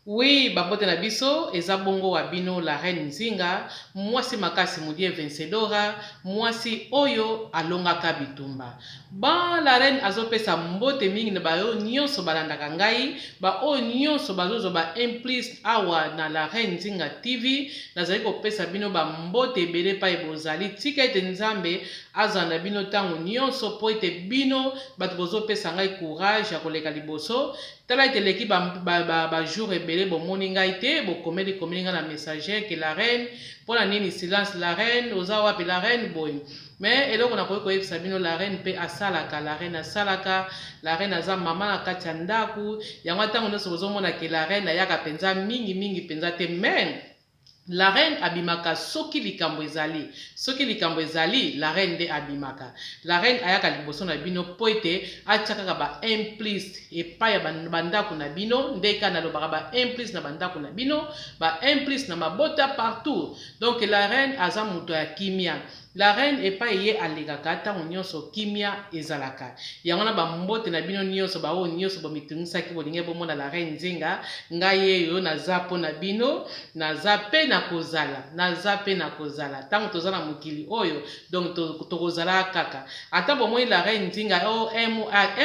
Oui, babote na biso, eza bongo wa bino la reine Nzinga, mwasi makasi mudie Vencedora, mwasi oyo alongaka bitumba. Ba la reine azopesa mbote mingi na bayo nyonso balandaka ngai, ba oyo nyonso bazozo ba implice awa na la reine Nzinga TV, nazali kopesa bino ba mbote ebele pa ebozali, tika ete Nzambe azanda bino tango nyonso po ete bino bato bozopesa ngai courage ya koleka liboso. Tala ete leki ba jour ebele bomoni ngai te bokomeli nga na messager ke la reine mpona nini silence la reine oza wapi la reine boye. Mais eloko nakoki koyebisa bino la reine mpe asalaka, la reine asalaka, la reine aza mama na kati ya ndako yango ntango nyonso bozomona ke la reine ayaka mpenza mingi mpenza te. Mais la reine abimaka soki likambo ezali, soki likambo ezali la reine nde abimaka. La reine ayaka liboso na bino po ete atia kaka ba implice epai ya bandako na bino, nde kaka nalobaka ba implice na bandako na bino, ba implice na mabota partout. Donc la reine aza moto ya kimia. La reine epai ye alekaka ntango nyonso kimia ezalaka. Yango na bambote na bino nyonso baoyo nyonso bomitungisaki bolingi bomona la reine Nzinga, ngai eyo naza mpo na bino, naza pe na kozala, naza pe na kozala ntango toza na mokili oyo, donc tokozala kaka ata bomoi la reine Nzinga o un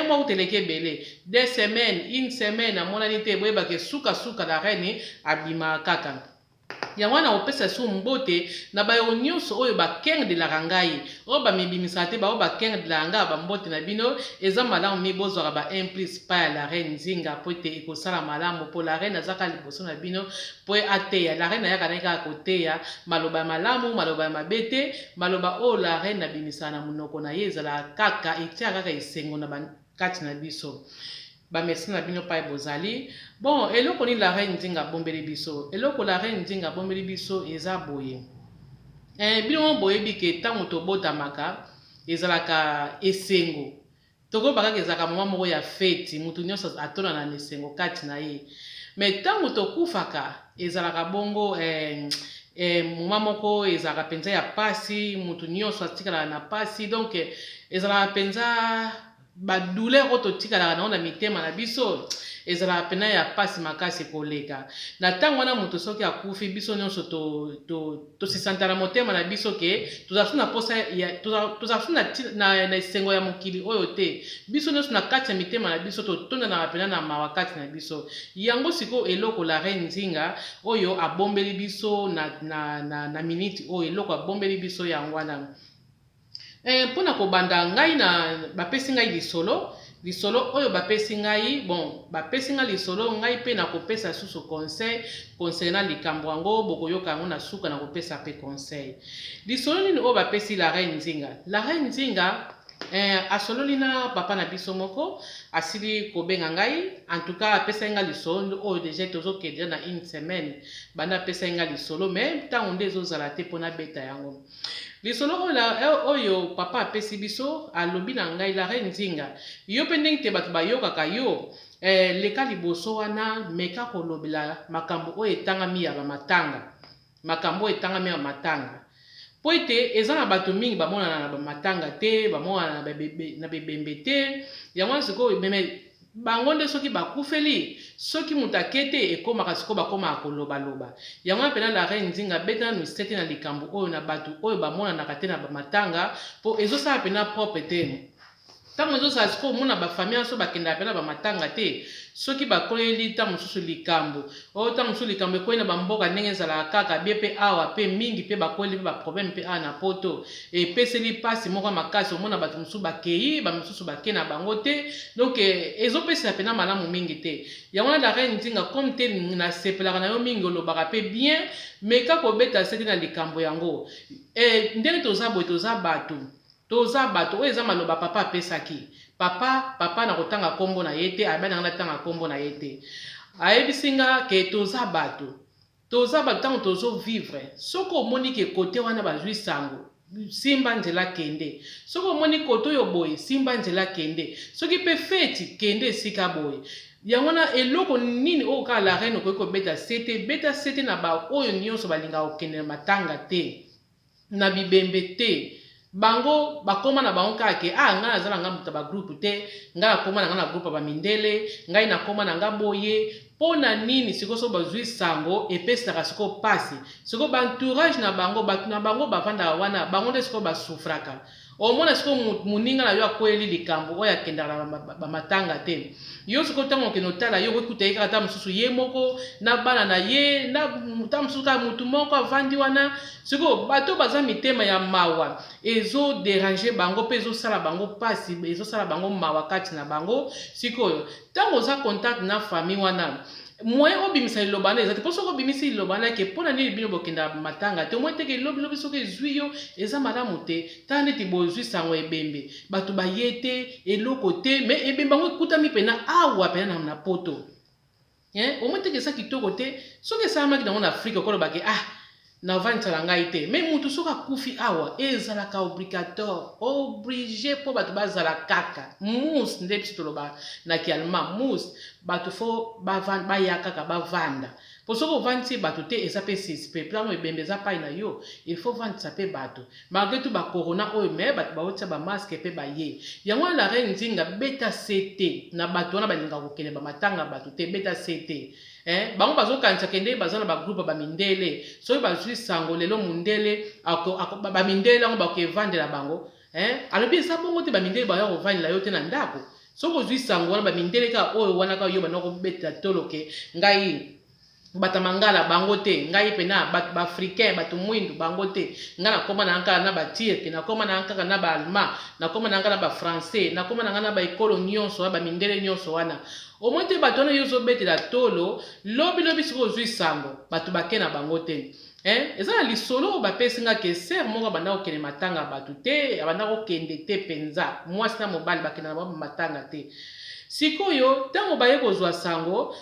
mois uteleki ebele, 2 semaines, 1 semaine amonani te boyebake suka la reine abima kaka. Yango wana opesa su mbote na bayo nyonso oyo bakendelaka ngai, oyo bamibimisaka te bao bakendelaka ngai bambote na bino, eza malamu mibozwaka ba implice pa ya la reine Nzinga po ete ekosala malamu po la reine azaka liboso na bino po ateya. La reine ayaka kaka koteya maloba ya malamu, maloba ya mabe te, maloba oyo la reine abimisaka na monoko na ye ezala kaka etiaka kaka esengo na bakati na biso. Bamesi na bino pa bozali. Bon, eloko ni la reine Nzinga bombeli biso, eloko la reine Nzinga bombeli biso eza boye. Bino boyebi ke ntango tobotamaka ezalaka esengo, tokobaka ezalaka moma moko ya feti, mutu nyonso atonana na esengo kati na ye. Mais ntango tokufaka ezalaka bongo moma moko ezalaka mpenza ya pasi, mutu nyonso atikalaka na pasi, donc ezalaka mpenza badouleur oyo totikalaka nango na mitema na biso ezalaka pena ya pasi makasi koleka. Na ntango wana moto soki akufi biso nyonso tosisantana motema na biso ke tozala na esengo ya mokili oyo te, biso nyonso na kati ya mitema na biso totondanaka pena na mawa kati na biso. Yango sikoyo eloko la reine Nzinga oyo abombeli biso na miniti oyo, eloko abombeli biso yango wana mpona kobanda ngai na bapesi ngai lisolo oyo bapesi ngai. Bon, bapesi ngai lisolo ngai pe na kopesa susu conseil na likambo yango bokoyoka yango na suka na kopesa pe conseil. Lisolo nini oyo bapesi la reine Nzinga? La reine Nzinga asololi na papa na biso moko asili kobenga ngai, en tout cas apesa ngai lisolo oyo deja tozokende na 1 semaine banda apesa ngai lisolo, mais ntango nde ezozala te mpona beta yango. Lisolo oyo papa apesi biso alobi na ngai, la reine Nzinga yo mpe ndenge te bato bayokaka yo, leka liboso wana meka kolobela makambo oyo etangami ya bamatanga, makambo oyo etangami ya matanga, po ete eza na bato mingi bamonana na bamatanga te, bamonana na bebembe te. Yango sikoyo meme bango nde soki bakufeli, soki moto ake te ekomaka sikoyo bakomaka kolobaloba. Yango mpena la reine Nzinga betana nosete na likambo oyo na bato oyo bamonanaka te na bamatanga po ezosala pena propre te. Ntango ezosala sikoyo omona bafamille nyonso bakendaka pena bamatanga te, soki bakoleli ntango mosusu likambo oyo, ntango mosusu likambo ekwei na bamboka ndenge ezalaka kaka bie mpe awa mpe mingi mpe bakoleli mpe baproblème mpe awa na poto epeseli mpasi moko makasi, omona bato mosusu bakei bamosusu bake na bango te, donc ezopesela pena malamu mingi te. Yango na la reine Nzinga comme te nasepelaka na yo mingi olobaka mpe bien, meka kobeta sete na likambo yango. Ndenge toza boye toza bato oyo eza maloba papa apesaki. Papa na kotanga kombo na ye te, abana na tanga kombo na ye te. Ayebisi nga ke toza bato ntango tozo vivre. Soko omoni ke kote wana bazwi sango, simba nzela kende. Soko omoni kote oyo boye, simba nzela kende. Soki pe feti kende esika boye. Yango na eloko nini oyo kaka la reine okoki kobeta sete na ba oyo nyonso balingaka kokende na matanga te, na bibembe te. Bango bakoma na bango kaka ke ngai nazala nga moto ba groupe te, ngai nakoma na nga na groupe ba mindele, ngai nakoma na nga boye, pona nini siko so bazwi sango epesaka siko pasi siko entourage na bango batu na bango bavanda wana bango nde siko basufraka omona siko muninga na yo akweli likambo oyo akendaka na matanga te yo siko ntango okende otala yo okuta ye kaka ta mosusu ye moko na bana na ye na ta mosusu kaka mutu moko avandi wana siko bato baza mitema ya mawa ezoderange bango mpe ezosala bango pasi ezosala bango mawa kati na bango sikoyo ntango oza contact na famille wana moyen obimisa liloba na eza te mpo soki obimisi liloba na ke mpo na nini bino bokenda matanga te omoi teke lobilobi soki ezwi yo eza malamu te tala neti bozwi sango ebembe bato baye te eloko te me ebembe yango ekutami mpena awa mpena na poto omoi teke eza kitoko te soki esalamaki nango na afrika okolobake na vandisala ngai te me mutu soki akufi awa ezalaka oblige mpo bato bazala kaka mus nde biso toloba na kialema mus bato fo baya kaka bavanda po soki ovandisi bato te eza mpe suspect plano ebembe eza pai na yo il faut vandisa mpe bato malgré tout bacorona oyo me bato baotia bamaske mpe baye yango wana la reine nzinga beta sete na bato wana balinga kokende bamatanga bato te beta sete bango bazokanisa kende baza na bagroupe bamindele soki bazwi sango lelo mundele bamindele yango bakevandela bango alobi eza bongo te bamindele baya kovandela yo te na ndako soki ozwi sango wana bamindele kaka oyo wana kaka yo bana kobetela toloke ngai bata mangala bango te ngai pena bato baafricain bato mwindu bango te ngai nakoma na nkaka na batirke nakoma na nkaka na baallemand nakoma na nkaka na bafrançais nakoma na ngai na baekolo nyonso wana bamindele nyonso wana omoi te bato wana yo ozobetela tolo lobilobi soki ozwi sango bato bake na bango te eza na lisolo oyo bapesi nga ke ser moko abanda kokende matanga bato te abanda kokende te mpenza mwasi na mobali bakende na bango matanga te sikoyo ntango baye kozwa sango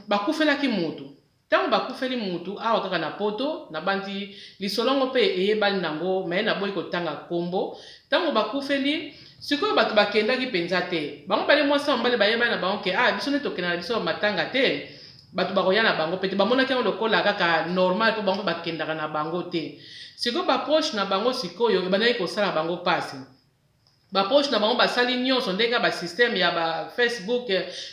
bakufelaki mutu ntango bakufeli mutu awa kaka na poto na bandi lisolongo mpe eyebali nango me naboyi kotanga kombo ntango bakufeli sikoyo bato bakendaki mpenza te bango bale mwasi mobali bayebali na bango ke biso nde tokenda na biso matanga te bato bakoya na bango pete bamonaki yango lokola kaka normal mpo bango bakendaka na bango te sikoyo baproche na bango sikoyo ebandaki kosala bango pasi baproche na bango basali nyonso ndenge basysteme ya bafacebook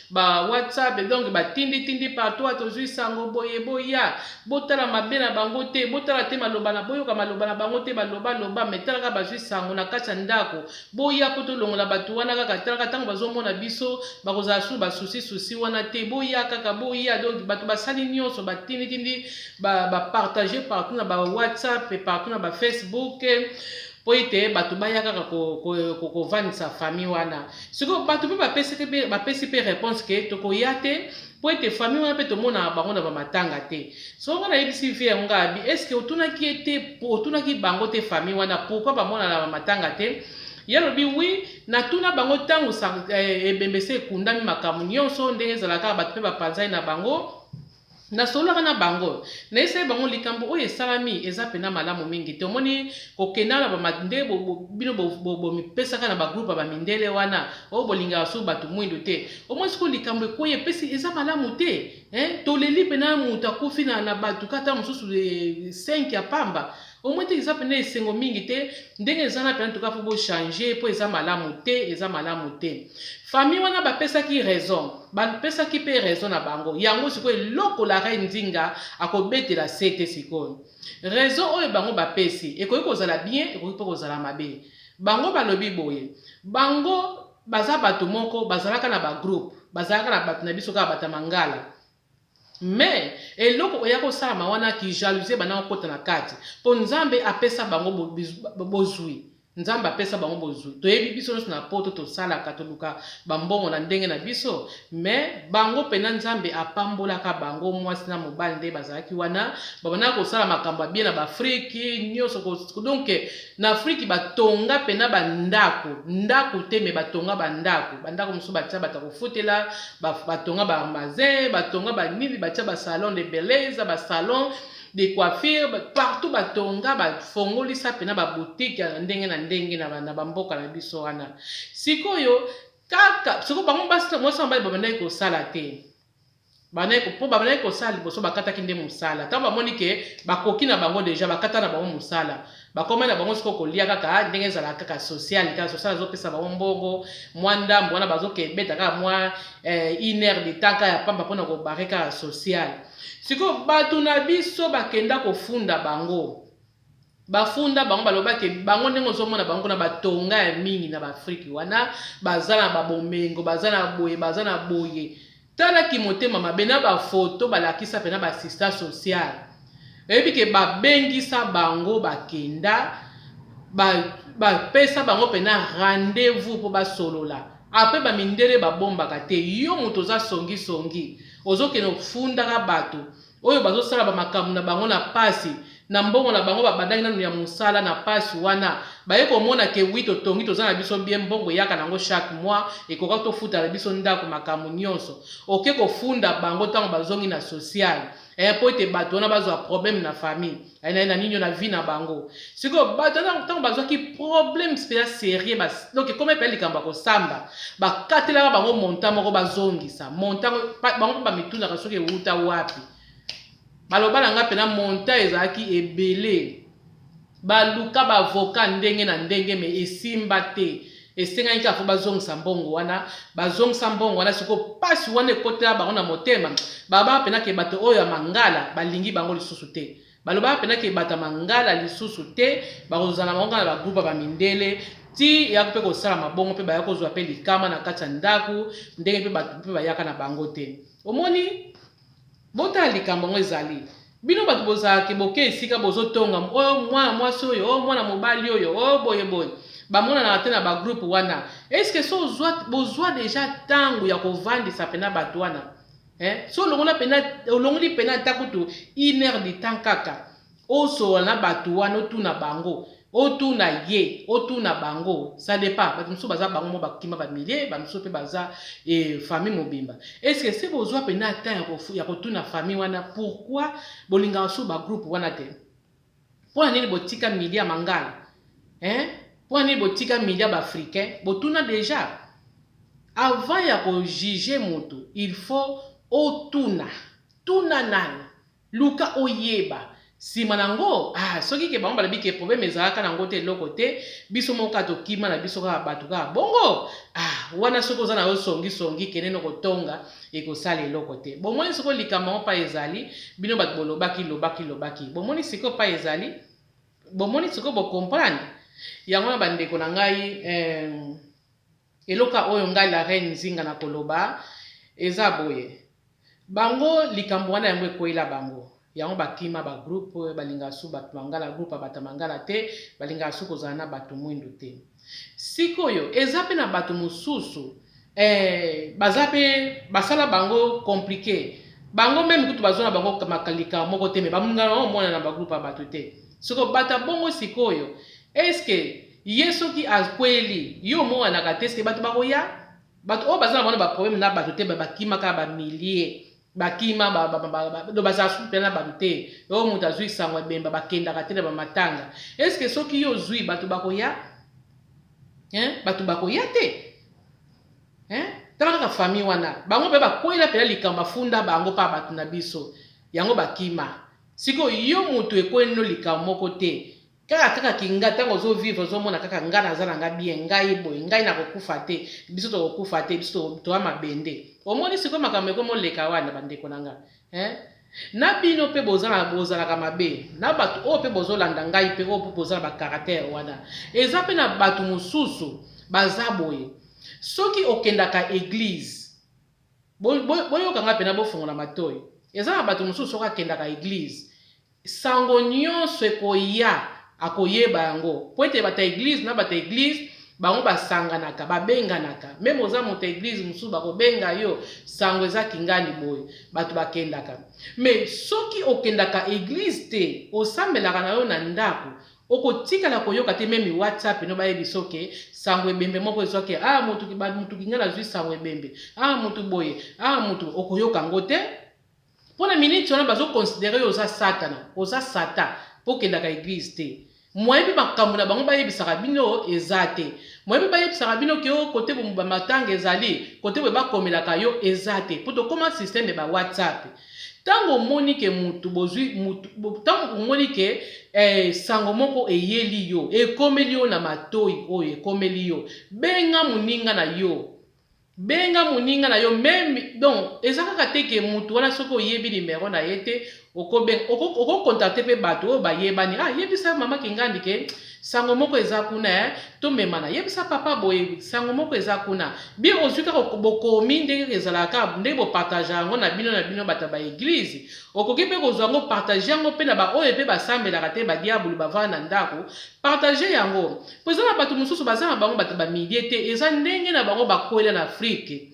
bawhatsapp donc batinditindi partout tozwi sango boye boya botala mabe na bango te botala te maloba na boyoka maloba na bango te balobaloba me talaka bazwi sango na kati ya ndako boya mpo tolongola bato wana kaka talaka ntango bazomona biso bakozala su basusi wana te boya kaka boya donc bato basali nyonso batinditindi bapartage partout na bawhatsapp partout na bafacebook po ete bato baya kaka kovandisa famille wana sikoyo bato mpe bapesi mpe réponse ke tokoya te po ete famille wana mpe tomona bango na bamatanga te so wana yebisi vie yango abi eske otunaki ete otunaki bango te famille wana pourkui bamona na bamatanga te ye lobi wi natuna bango ntango ebembese ekundami makambo nyonso ndenge ezalaka bato mpe bapanzani na bango nasolaka na bango nayesayi bango likambo oyo esalami eza pena malamu mingi te omoni kokenda na bamande bino bomipesaka na bagroupe bamindele wana oyo bolingaka so bato mwindu te omoni siko likambo ekoyi epesi eza malamu te toleli pena moto akufi na bato kata mosusu 5 ya pamba omoi te eza pena esengo mingi te ndenge eza na pena toka mpo bochange mpo eza malamu te famille wana bapesaki raison bapesaki mpe raison na bango yango sikoyo eloko la reine nzinga akobetela se te sikoyo raison oyo bango bapesi ekoki kozala bien ekoki mpe kozala mabe bango balobi boye bango baza bato moko bazalaka na bagroupe bazalaka na bato na biso kaka bata mangala me eloko oya kosalama wana ki jalousie bana kokota na kati mpo nzambe apesa bango bozwi nzambe apesa bango bozwi toyebi biso nyonso na poto tosalaka toluka bambongo na ndenge na biso me bango pena nzambe apambolaka bango mwasi na mobali nde bazalaki wana babandaka kosala makambo abie na baafriki nyonso donc na afriki batonga pena ndako te me batonga bandako mosusu batia bato kofutela batonga baarmazin batonga banini batia basalon de beleza basalon de coiffure partout batonga bafongolisa pena baboutique ya ndenge na ndenge na bamboka na biso wana sikoyo kaka siko bango mwasi mobali babandaki kosala te po babana ko sala liboso bakata kinde musala ta bamoni ke bakoki na bango deja bakata na bango musala bakoma na bango siko kolia kaka ndenge ezala kaka social ka social azopesa bango mbongo mwanda mbona bazoke beta kaka mwa 1 heure de temps ya pamba pona ko bareka social siko bato na biso bakenda kofunda bango bafunda bango balobaki bango ndenge ozomona bango na batonga ya mingi na baafriki wana baza na babomengo baza na boye baza na boye tala ki motema mabe na bafoto balakisa pena basista social eyebi ke babengisa bango bakenda bapesa bango pena rendez-vous mpo basolola apres bamindele babombaka te yo moto oza songisongi ozokende ofundaka bato oyo bazosala bamakambo na bango na pasi na mbongo na bango babandangi nanu ya mosala na pasi wana baye komona ke wi totongi toza na biso bien mbongo eyaka nango chaque mois ekoka tofutala biso ndako makambo nyonso oke kofunda bango ntango bazongi na social po ete bato wana bazwa problème na famille na nini na vie na bango sikoyo bato ntango bazwaki problème spécial sérieux donc comme epele likambo ya kosamba bakatelaka bango montant moko bazongisa montant bango bamitunaka soki ewuta wapi baloba na nga pena monta ezalaki ebele baluka bavoka ndenge na ndenge me esimba te esengaki kaka fo bazongisa mbongo wana bazongisa mbongo wana sikoyo pasi wana ekotela bango na motema baba pena ke bato oyo ya mangala balingi bango lisusu te baloba pena ke bato ya mangala lisusu te bakozala bango na bagroupe bamindele ti yako mpe kosala mabongo mpe baya kozwa mpe likama na kati ya ndako ndenge mpe bato mpe bayaka na bango te omoni botala likambo ngo ezali bino bato bozalaki boke esika bozotonga oyo mwana mwasi oyo oyo mwana mobali oyo oyo boyeboye bamonana te na bagroupe wana eske so bozwa deja ntango ya kovandisa pena bato wana so olongoli pena ata kutu 1 heure de temps kaka osola na bato wana otuna bango otuna ye otuna bango ça dépend bato mosusu baza bango mo bakima bamilie bamosusu mpe baza famille mobimba eske se bozwa pena ata ya kotuna famille wana pourquoi bolingaka so bagroupe wana te mpona nini botika milie ya mangala mpona nini botika milie ya baafricain botuna déjà avant ya kojuge moto il faut otuna nani luka oyeba sima nango soki ke bango balobi ke problème ezalaka nango te eloko te biso moko kaka tokima na biso kaka bato kaka bongo wana soki oza na yo songisongi kende no kotonga ekosala eloko te bomoni sikoyo likambo moko mpa ezali bino bato bolobaki bomoni sikoyo mpa ezali bomoni sikoyo bocomprendre yango na bandeko na ngai eloka oyo ngai la reine Nzinga na koloba eza boye bango likambo wana yango ekoyela bango yango bakima ba groupe balinga su bato mangala groupe bata mangala te balinga su kozala na bato mwindu te sikoyo eza pe na bato mosusu baza pe basala bango compliqué bango même kutu bazona bango makalika moko te me bamungana omona na ba groupe ya bato te sikoyo bata bongo sikoyo eske ye soki akweli yo mowanaka te eske bato bakoya bato oyo bazala bango ba problème na bato te bakimaka bamilie bakima do bazala pena bato te oyo moto azwi sango ebemba bakendaka te na bamatanga eske soki yo ozwi bato bakoya bato bakoya te tala kaka famille wana bango mpe bakwela pena likambo bafunda bango mpa bato na biso yango bakima sikoyo yo moto ekweli no likambo moko te kaka kinga ntango ozovivre ozomona kaka ngai naza na ngai bien ngai boye ngai nakokufa te biso tokokufa te biso toya mabende omoni sikoyo makambo ekomoleka wana bandeko na ngai na bino mpe bozalaka mabe na bato oyo mpe bozolanda ngai mpe oyo mpe bozala bakaraktere wana eza mpe na bato mosusu baza boye soki okendaka eglize boyoka ngai mpena bofongola matoi eza na bato mosusu soki akendaka eglize sango nyonso ekoya akoyeba yango po ete bata eglize na bata eglize bango basanganaka babenganaka meme oza moto eglize mosusu bakobenga yo sango eza kingani boye bato bakendaka me soki okendaka eglize te osambelaka na yo na ndako okotikala koyoka te meme whatsapp no bayebi soke sango ebembe moko ezoke mutu kingana azwi sango ebembe mutu boye mutu okoyoka ngo te mpona miniti wana bazokonsidere yo oza satana oza sata po okendaka eglize te moyebi makambo na bango bayebisaka bino eza te Moi ba yebisaka bino ke o côté ba matanga ezali côté ba komelaka yo ezate pour to comment système ba WhatsApp tango moni ke mutu bozwi mutu tango moni ke sango moko eyeli yo ekomeli yo na matoi oyo ekomeli yo benga muninga na yo même donc ezaka te ke mutu wana soko oyebi numéro na yete oko contacter pe bato oyo bayebani yebisa mama kingandi ke sango moko eza kuna to mema na yebisa papa boye sango moko eza kuna bi ozwi kaka bokomi ndenge ezalaka ndenge bopartage yango na bino bato ba église okoki mpe kozwa yango partage yango mpe na baoyo mpe basambelaka te badiabulu bavanda na ndako partage yango po eza na bato mosusu baza na bango bato bamilie te eza ndenge na bango bakolela na Afrique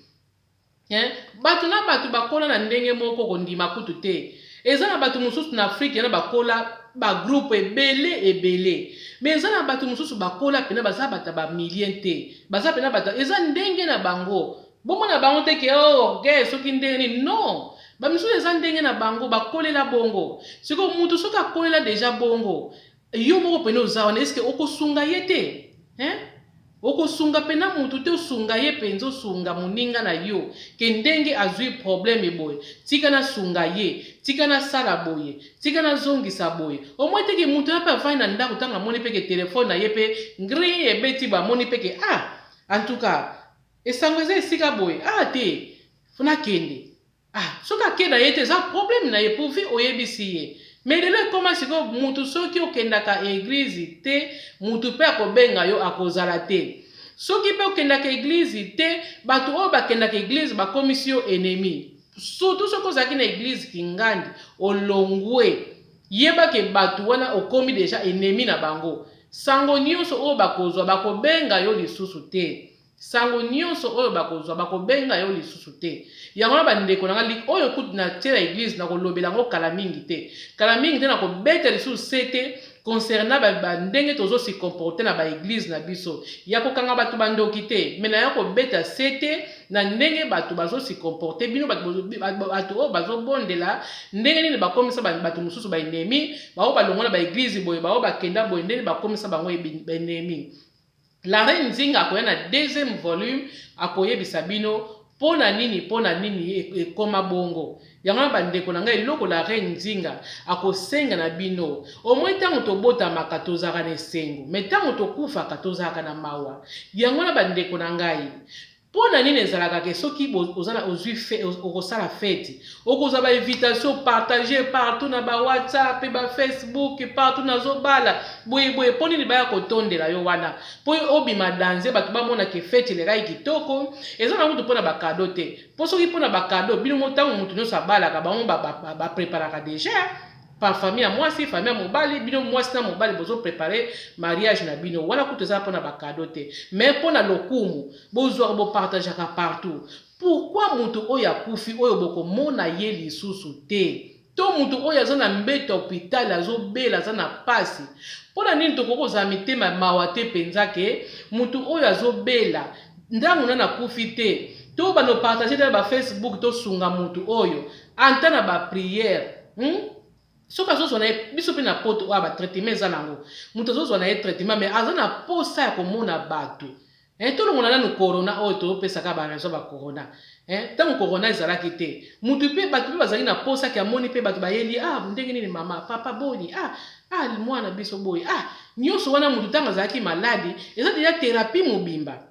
bato na bato bakola na ndenge moko kondima kutu te eza na bato mosusu na Afrique na bakola groupe ebele mais eza na bato mosusu bakola pena baza bato bamilien te baza pena bato eza ndenge na bango bomona bango te ke soki ndenge nini non bamisusu eza ndenge na bango bakolela bongo siko mutu soki akolela deja bongo yo moko pena oza wana eske okosunga ye te okosunga pena mutu te osunga ye penza osunga moninga na yo ke ndenge azwi problème boye tika na sunga ye tika na sala boye tika na zongisa boye omoi teke mutu ya pe avai na ndako tanga moni peke telefone na ye pe ngri ebeti bamoni peke en tout cas esango eza esika boye te funa kende soki akenda ye te eza problème na ye pourvu oyebisi ye mais lelo ekoma siko mutu soki okendaka église te mutu mpe akobenga yo akozala te soki mpe okendaka église te bato oyo bakendaka église bakomisi yo ennemi surtout soki ozalaki na église kingandi olongwe yebake bato wana okomi deja ennemi na bango sango nyonso oyo bakozwa bakobenga yo lisusu te sango nyonso oyo bakozwa bakobenga yo lisusu te yango na bandeko nanga oyo kutu na tie na église na kolobela yango kala mingi te na kobeta lisusu sete concernant bandenge tozosi comporte na baeglise na biso ya kokanga bato bandoki te me na ya kobeta sete na ndenge bato bazosi comporte bino bato oyo bazobondela ndenge nini bakomisa bato mosusu baennemi bao balongwa na baeglise boye bao bakenda boye ndenge bakomisa bango baennemi. La Reine Nzinga akoya na deuxième volume akoyebisa bino pona nini ekoma bongo yango na bandeko na ngai eloko La Reine Nzinga akosenga na bino omoi ntango tobotamaka tozalaka na esengo me ntango tokufaka tozalaka na mawa yango na bandeko na ngai pona nini ezalaka ke soki ozala okosala fete okozwa bainvitation partage partout na bawhatsapp bafacebook partout nazobala boyeboye mpo nini baya kotondela yo wana mpo obima danse bato bamona ke fete elekai kitoko eza na mutu mpona bakado te mpo soki mpona bakado bino motango mutu nyonso abalaka bango bapreparaka deja par famille ya mwasi famille ya mobali bino mwasi na mobali bozo préparer mariage na bino wana kutu eza mpona bakado te mais mpona lokumu bozwaka bopartageaka partout pourquoi mutu oyo akufi oyo bokomona ye lisusu te to mutu oyo aza na mbeto ya hôpital azobela aza na pasi mpona nini tokokozala mitema mawa te mpenza ke mutu oyo azobela ndango nana akufi te to banopartage te na bafacebook tosunga mutu oyo anta na bapriere soki azozwa na ye biso mpe na poto oyo batraitement eza nango mutu azozwa na ye traitement mais aza na posa ya komona bato tolongona nanu corona oyo topesaka baraison bacorona ntango corona ezalaki te mutu mpe bato mpe bazalaki na posaki amoni mpe bato bayeli ndenge nini mama papa boni mwana biso boye nyonso wana mutu ntango azalaki maladi eza deja thérapie mobimba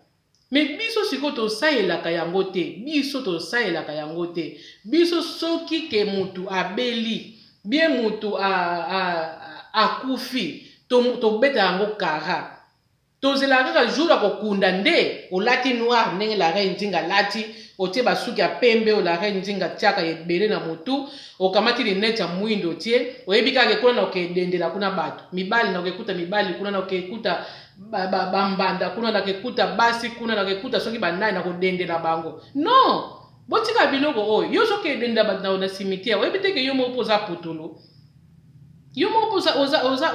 mais biso siko tosalelaka yango te biso soki ke mutu abeli bien mutu akufi tobeta yango kara tozela kaka jour ya kokunda nde olati noir ndenge La Reine Nzinga lati otie basuki ya pembe o La Reine Nzinga tiaka ebele na motu okamati linete ya mwindo otie oyebi kaka kuna na okedendela kuna bato mibali na okekuta mibali kuna na okekuta bambanda kuna na okekuta basi kuna na okekuta soki banai na kodendela bango non botika biloko oyo yo soki edendela bato na cimetière oyebi teke yo moko oza putulu yo moko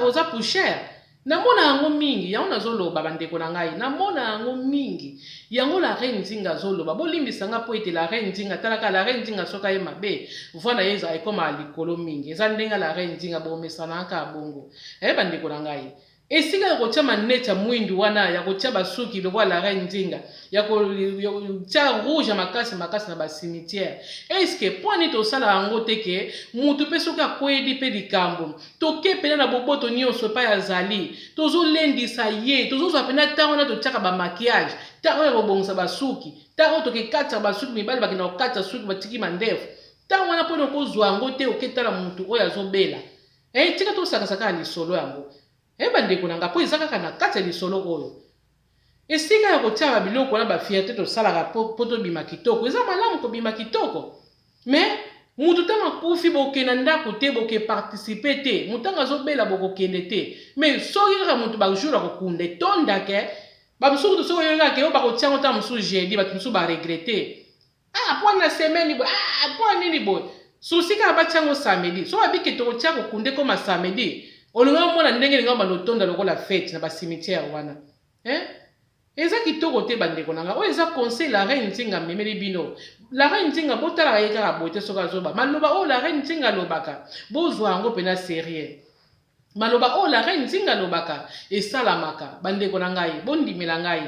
oza pusher namona yango mingi yango nazoloba bandeko na ngai namona yango mingi yango La Reine Nzinga azoloba bolimbisanga mpo ete La Reine Nzinga talaka La Reine Nzinga soki ye mabe vwana ye eza ekoma likolo mingi eza ndenge La Reine Nzinga bomesanaka bongo bandeko na ngai esika ya kotia maneti ya mwindu wana ya kotia basuki lokwa la reine Nzinga ya kotia rouge makasi makasi na basimitiere eske poni tosala yango te ke mutu mpe soki akwedi mpe likambo toke pena na boboto nyonso epai azali tozolendisa ye tozozwa pena ntango wana totiaka bamakiage ntango ya kobongisa basuki ntango oyo tokekatisa basuki mibali bakenda kokatisa suki batiki mandefu ntango wana mpona okozwa yango te oketala mutu oyo azobela tika tosakasaka lisolo yango bandeko na nga mpo eza kaka na kati ya lisolo oyo esika ya kotia babiloko wana bafierté tosalaka mpo tobima kitoko eza malamu kobima kitoko me mutu ntango akufi bokenda ndako te bokeparticipe te mutango azobela bokokende te me soki kaka mutu bajour akokunda etondake bamosuku to soki oyokake oyo bakotiango ntango mosusu jeudi bato mosusu baregrete mpo na semaine boye mpo nini boye susi kaka batiango samedi so babiki tokotia kokunde koma samedi olinga mona ndenge linga banotonda lokola fete na basimitiere wana eza kitoko te bandeko nanga oyo eza conseil la reine Nzinga memeli bino la reine Nzinga botalaka ye kaka boye te soki azoba maloba oyo la reine Nzinga alobaka bozwa yango mpena sérieux maloba oyo la reine Nzinga alobaka esalamaka bandeko na ngai bondimela ngai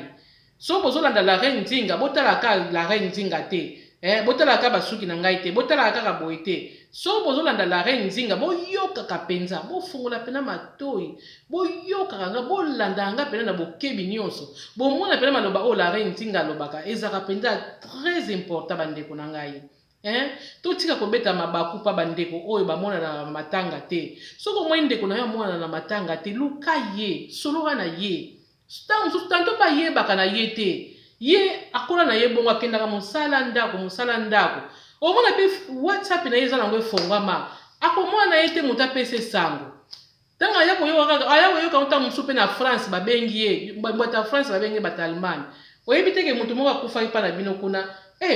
so bozolanda la reine Nzinga botalaka la reine Nzinga te botalaka basuki na ngai te botalaka kaka boye te so bozolanda la reine Nzinga boyokaka penza bofungola pena matoi boyokaka nga bolanda nga pena na bokebi nyonso bomona pena maloba oyo la reine Nzinga alobaka ezaka penza très important bandeko na ngai totika kobeta mabaku pa bandeko oyo bamonana na matanga te soko omoi ndeko na yo amonana na matanga te luka ye soloka na ye tanto pa yebaka na ye te ye akola na ye bongo akendaka mosala ndako omona mpe whatsapp na ye eza nango efongwama akomona na ye te moto apesa esango ntango aya koyoka ntango mosusu mpe na France babengi ye bato ya France babengi bato Allemagne oyebi teke moto moko akufaki mpa na bino kuna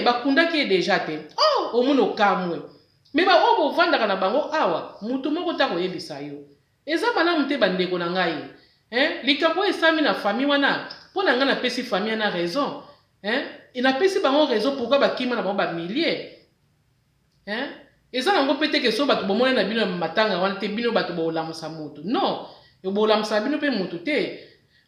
bakundaki ye deja te omona okamwe me oyo bovandaka na bango awa moto moko ta koyebisa yo eza malamu te bandeko na ngai likambo oyo esami na famille wana mpo na ngai napesi famille wana raison napesi bango raison pourkui bakima na bango bamilie eza nango mpe teke so bato bomone na bino ya matanga wana te bino bato bolamusa motu non bolamusa bino mpe motu te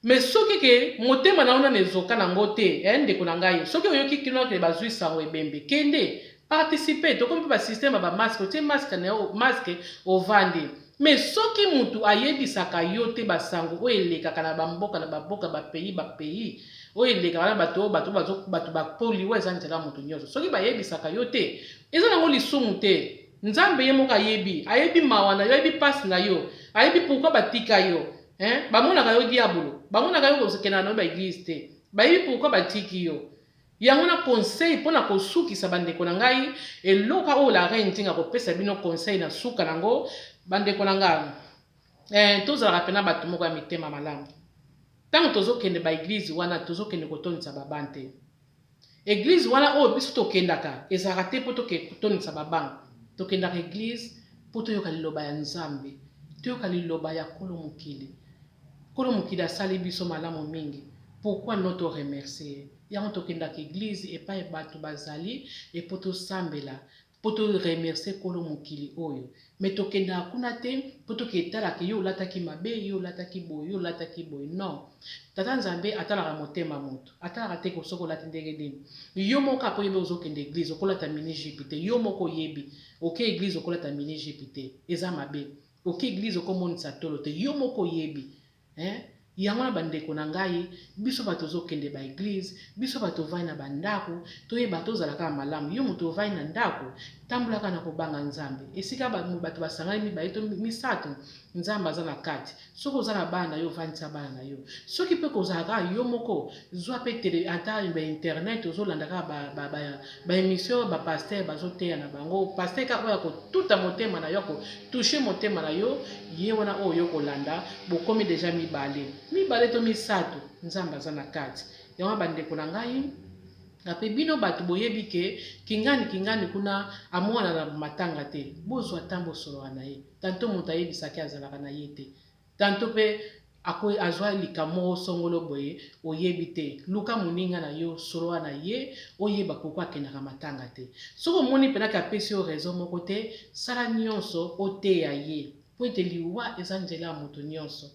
me soki ke motema na ona nezoka nango te ndeko na ngai soki oyoki kino ke bazwi sango ebembe kende participe tokomi mpe basysteme ya bamaske otie maske ovandi me soki mutu ayebisaka yo te basango oyo elekaka na bamboka na baboka bapeyi oyo elekaka na bato bapoliwa eza nzela mutu nyonso soki bayebisaka yo te eza nango lisumu te nzambe ye moko ayebi mawa na yo ayebi pasi na yo ayebi pourkui batika yo bamonaka yo diabolo bamonaka yo kosekena na yo baeglise te bayebi pourkui batiki yo yango na conseil mpona kosukisa bandeko na ngai eloka oyo la reine Nzinga kopesa bino conseil na suka nango bandeko na ngai tozalaka pena bato moko ya mitema malamu ntango tozokende baeglise wana tozokende kotondisa babane te eglise wana oyo biso tokendaka ezalaka te mpo tokotondisa babane tokendaka eglise mpo toyoka liloba ya Nzambe toyoka liloba ya Nkolo Mokili asali biso malamu mingi pourquoi non to remercier yango tokendaka eglise epai bato bazali epo tosambela po to remercier Nkolo Mokili oyo me tokendaka kuna te mpo toketalaka yo olataki mabe yo olataki boye non tata Nzambe atalaka motema moto atalaka te kosoko olati ndenge nini yo moko apo yebe ozokende eglise okolata mini jupe te yo moko oyebi oke eglise okolata mini jupe te eza mabe oke eglise okomonisa tolo te yo moko oyebi yango na bandeko na ngai biso bato tozokende ba eglise biso bato vai na bandako toyeba tozalaka malamu yo moto vai na ndako tambulaka na kobanga Nzambe esika bato basangani mibale to misato Nzambe aza na kati soki oza na bana na yo vandisa bana na yo soki mpe kozalaka yo moko zwa mpe tele ata internet ozolandaka baémission bapaster bazoteya na bango paster kaka oyo kotuta motema na yo kotushe motema na yo ye wana oyo kolanda bokomi deja mibale to misato Nzambe aza na kati yango bandeko na ngai ape bino bato boyebi ke kingani kuna amona na matanga te bozwa tambo solo na ye tanto moto ayebisaki azalaka na ye te tanto pe azwa likamo songolo boye oyebi te luka moninga na yo solo na ye oyeba pourkui akendaka matanga te soko omoni penaki apesi yo raison moko te sala nyonso oteya ye po ete liwa eza nzela ya moto nyonso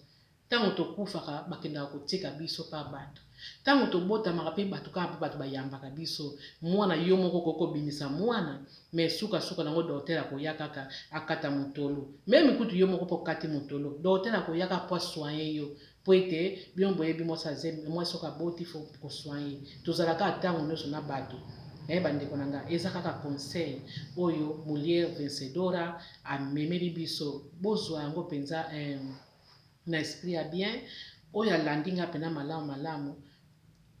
Tango tokufaka bakendaka kotika biso pa bato. Tango tobotamaka mpe bato kaka mpe bato bayambaka biso. Mwana yo moko kokobimisa mwana, mais suka nango docteur akoya kaka akata motolo. Même kutu yo moko po kati motolo, docteur akoya kaka po soigner yo. Po ete bino boyebi mwasi soka boti fo ko soigner. Tozalaka tango nyonso na bato. Bandeko na nga eza kaka conseil oyo Molière Vencedora amemeli biso. Bozwa yango penza na esprit ya bien oyo alandi nga pena malamu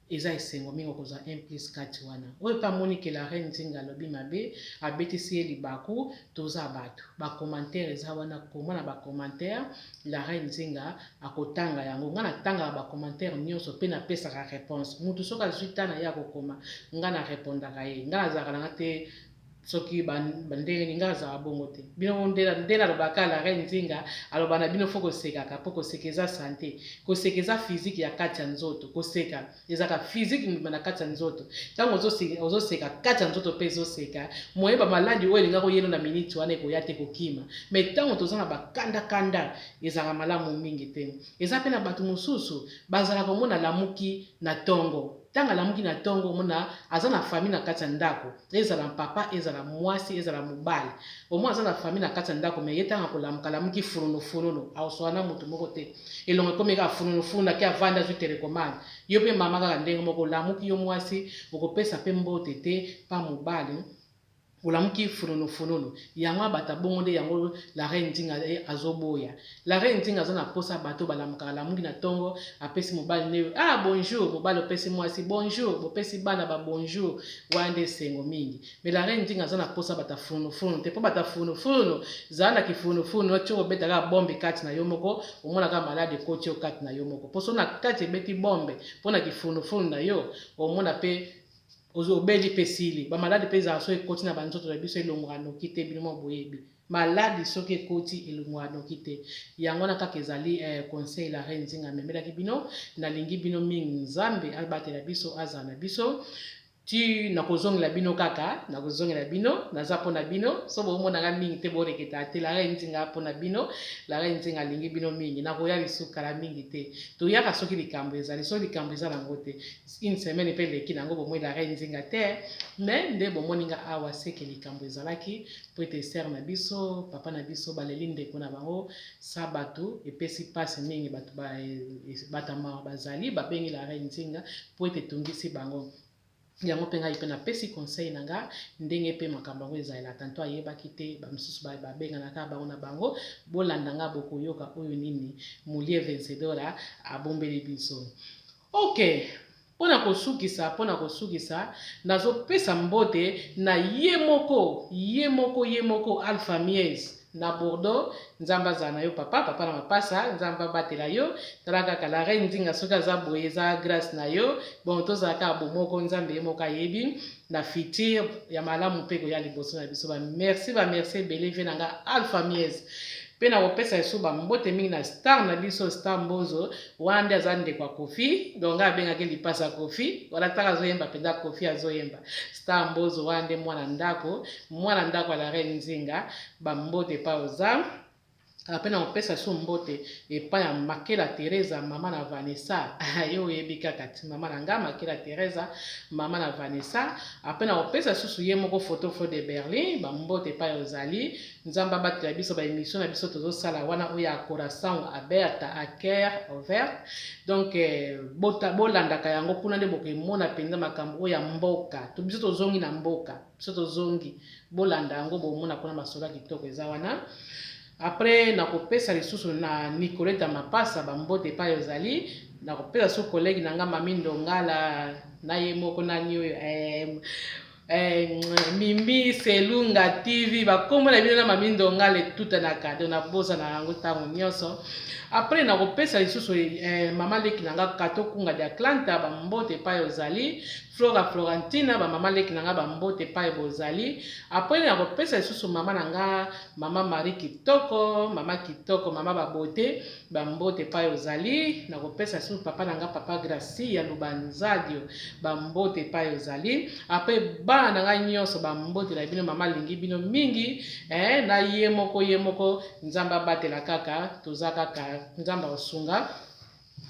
eza esengo mingi okozwa 1+4 wana oyo pa moni ke la reine Nzinga alobi mabe abetisi ye libaku toza bato bacommentaire eza wana komona bacommentaire la reine Nzinga akotanga yango nga natangaka bacommentaire nyonso mpe napesaka réponse mutu soki azwi tana ye akokoma nga na répondaka ye nga nazalaka nanga te soki bandenge ninga azala bongo te bino ndela alobaka la reine Nzinga aloba na bino fo kosekaka po koseka eza santé koseka eza physique ya kati ya nzoto koseka ezaka physique mbima na kati ya nzoto ntango ozoseka kati ya nzoto mpe ezoseka moyeba maladi oyo elinga koyeno na miniti wana ekoya te kokima mais ntango toza na bakandakanda ezalaka malamu mingi te eza mpe na bato mosusu bazalaka komona lamuki na ntongo ntango alamuki na ntongo omona aza na famille na kati ya ndako ezala papa ezala mwasi ezala mobali omona aza na famille na kati ya ndako mais ye ntango akolamuka alamuki fununu aosola na motu moko te elongo ekomi kaka fununu ake avanda azwi telekomande yo mpe mama kaka ndenge moko olamuki yo mwasi okopesa mpe mbote te pa mobali olamuki fununu yango bata bongo nde yango la reine Nzinga azoboya la reine Nzinga aza na posa bato balamukaka lamuki na ntongo apesi mobali ne bonjour mobali opesi mwasi bonjour bopesi bana ba bonjour wana nde esengo mingi mais la reine Nzinga aza na posa bata fununu te po bata fununu zala na kifununu otyo obetaka bombe kati na yo moko omonaka malade ekoti yo kati na yo moko poso na kati ebeti bombe mpo na kifununu na yo omona mpe obeli pe sili bamaladi mpe ezala so ekoti na banzoto na biso elongwaka noki te bino mwa boyebi maladi soki ekoti elongwaka noki te yango wana kaka ezali conseil la reine Nzinga amemelaki bino nalingi bino mingi nzambe abatela biso azala na biso ti nakozongela bino kaka nakozongela bino naza mpona bino so bomonanga mingi te boreketa te la reine Nzinga mpona bino la reine Nzinga alingi bino mingi nakoya lisukala mingi te toyaka soki likambo ezali soki likambo eza nango te une semaine mpe leki nango bomoi la reine Nzinga te mais nde bomoninga awa seke likambo ezalaki po ete ser na biso papa na biso baleli ndeko na bango sabatu epesi pasi mingi batama bazali babengi la reine Nzinga po ete tungisi bango yango mpe ngai mpe napesi conseil na nga ndenge mpe makambo yango ezalela tanto ayebaki te bamosusu babenganaka bango na bango bolanda nga bokoyoka oyo nini Molière Vencedora abombeli biso ok mpona kosukisa nazopesa mbote na ye moko Alpha Mies na Bordeaux nzamba azala na yo papa na mapasa nzamba batela yo tala kaka la reine Nzinga soki aza boye eza grâce na yo bon tozala kaka bomoko nzambe ye moko ayebi na futur ya malamu mpe koya liboso na biso bamerci ebele ve na nga Alpha Mies mpe na kopesa esu bambote mingi na star na biso star Mbozo wana nde aza ndeko ya Kofi donc abengaki lipasa Kofi wala taka azoyemba mpenza Kofi azoyemba star Mbozo wana nde mwana ndako ya la reine Nzinga bambote pa oza Après na opesa so mbote epai ya Makela Teresa mama na Vanessa yo oyebi kaka ti mama na nga Makela Teresa mama na Vanessa après na opesa susu ye moko photo de Berlin bambote epai ozali nzamba batela biso ba émission na biso tozosala wana oyo ya corazon aberte à cœur ouvert donc bolandaka yango kuna nde bokemona mpenza makambo oyo ya mboka to biso tozongi na mboka biso tozongi bolanda yango bomona kuna masolo ya kitoko eza wana après nakopesa lisusu na Nicolette Mapasa bambote epai ozali nakopesa so collègue na nga Mami Ndongala na ye moko nani oyo Mimi Selunga TV bakombo na bino na Mami Ndongala etuta na kado na bosa na yango ntango nyonso après nakopesa lisusu mama leki na nga Kato Kunga de Atlanta bambote epai ozali Flora Florentina ba mama leki nanga ba mbote pa bozali. Après na kopesa lisusu mama nanga mama Marie Kitoko, mama ba bote ba mbote pa ozali. Na kopesa lisusu papa nanga papa Gracia Lubanzadio ba mbote pa ozali. Après ba nanga nyonso ba mbote na bino mama lingi bino mingi na ye moko nzamba batela kaka toza kaka nzamba osunga.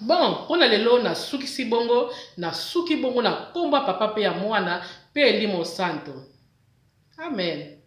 Bon, mpona lelo na sukisi bongo na suki bongo na komba papa pe ya mwana pe elimo santo. Amen.